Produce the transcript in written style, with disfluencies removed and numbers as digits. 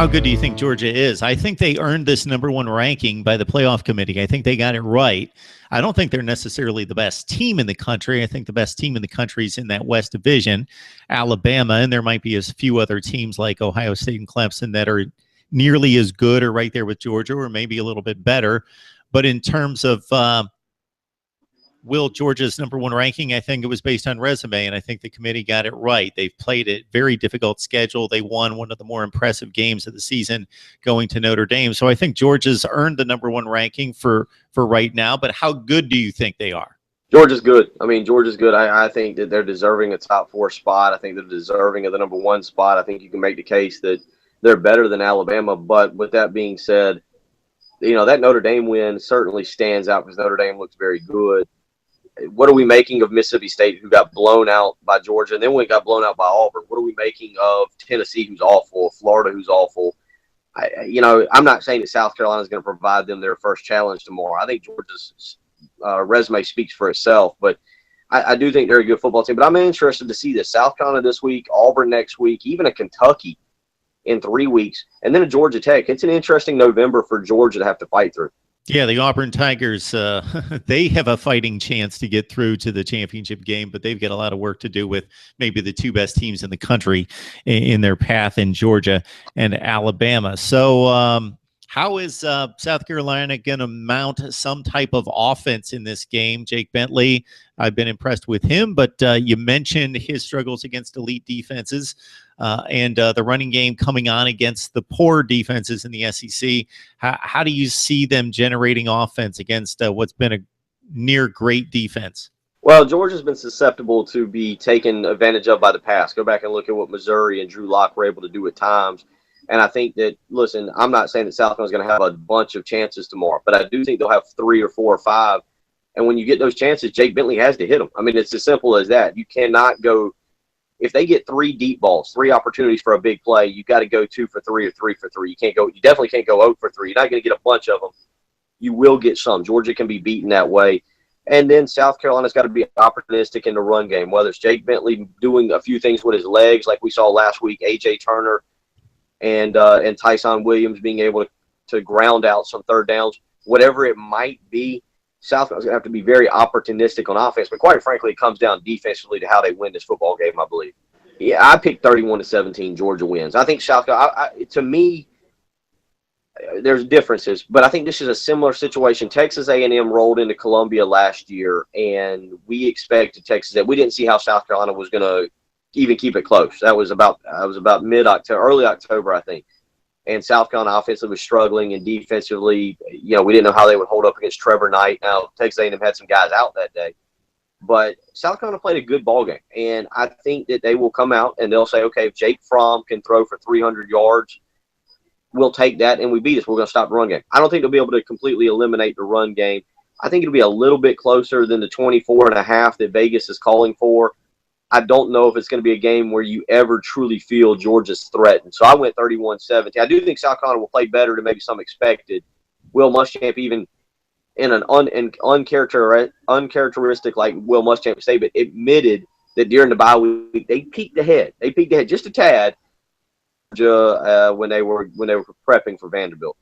How good do you think Georgia is? I think they earned this #1 ranking by the playoff committee. I think they got it right. I don't think they're necessarily the best team in the country. I think the best team in the country is in that West Division, Alabama, and there might be a few other teams like Ohio State and Clemson that are nearly as good or right there with Georgia or maybe a little bit better. But in terms of Will Georgia's #1 ranking, I think it was based on resume, and I think the committee got it right. They've played a very difficult schedule. They won one of the more impressive games of the season going to Notre Dame. So I think Georgia's earned the #1 ranking for right now, but how good do you think they are? Georgia's good. I mean, Georgia's good. I think that they're deserving a top 4 spot. I think they're deserving of the #1 spot. I think you can make the case that they're better than Alabama. But with that being said, you know, that Notre Dame win certainly stands out because Notre Dame looks very good. What are we making of Mississippi State, who got blown out by Georgia, and then we got blown out by Auburn? What are we making of Tennessee, who's awful, Florida, who's awful? I'm not saying that South Carolina is going to provide them their first challenge tomorrow. I think Georgia's resume speaks for itself, but I do think they're a good football team. But I'm interested to see this. South Carolina this week, Auburn next week, even a Kentucky in 3 weeks, and then a Georgia Tech. It's an interesting November for Georgia to have to fight through. Yeah, the Auburn Tigers, they have a fighting chance to get through to the championship game, but they've got a lot of work to do with maybe the 2 best teams in the country in their path in Georgia and Alabama. So how is South Carolina going to mount some type of offense in this game? Jake Bentley, I've been impressed with him, but you mentioned his struggles against elite defenses and the running game coming on against the poor defenses in the SEC. How do you see them generating offense against what's been a near great defense? Well, Georgia's been susceptible to be taken advantage of by the pass. Go back and look at what Missouri and Drew Lock were able to do at times. And I think that, listen, I'm not saying that South Carolina's going to have a bunch of chances tomorrow, but I do think they'll have 3 or 4 or 5. And when you get those chances, Jake Bentley has to hit them. I mean, it's as simple as that. You cannot go – if they get 3 deep balls, 3 opportunities for a big play, you got to go 2 for 3 or 3 for 3. You definitely can't go 0 for 3. You're not going to get a bunch of them. You will get some. Georgia can be beaten that way. And then South Carolina's got to be opportunistic in the run game, whether it's Jake Bentley doing a few things with his legs like we saw last week, A.J. Turner, and Tyson Williams being able to ground out some third downs, whatever it might be. South Carolina's going to have to be very opportunistic on offense, but quite frankly, it comes down defensively to how they win this football game, I believe. Yeah, I picked 31-17, Georgia wins. I think South Carolina, to me, there's differences, but I think this is a similar situation. Texas A&M rolled into Columbia last year, and we expected Texas that we didn't see how South Carolina was going to even keep it close. That was about mid-October, early October, I think. And South Carolina offensively was struggling, and defensively, you know, we didn't know how they would hold up against Trevor Knight. Now, Texas A&M had some guys out that day. But South Carolina played a good ball game, and I think that they will come out and they'll say, okay, if Jake Fromm can throw for 300 yards, we'll take that, and we beat us. We're going to stop the run game. I don't think they'll be able to completely eliminate the run game. I think it'll be a little bit closer than the 24.5 that Vegas is calling for. I don't know if it's going to be a game where you ever truly feel Georgia's threatened. So I went 31-17. I do think South Carolina will play better than maybe some expected. Will Muschamp, even in an uncharacteristic like Will Muschamp statement, admitted that during the bye week they peeked ahead. They peeked ahead just a tad when they were prepping for Vanderbilt.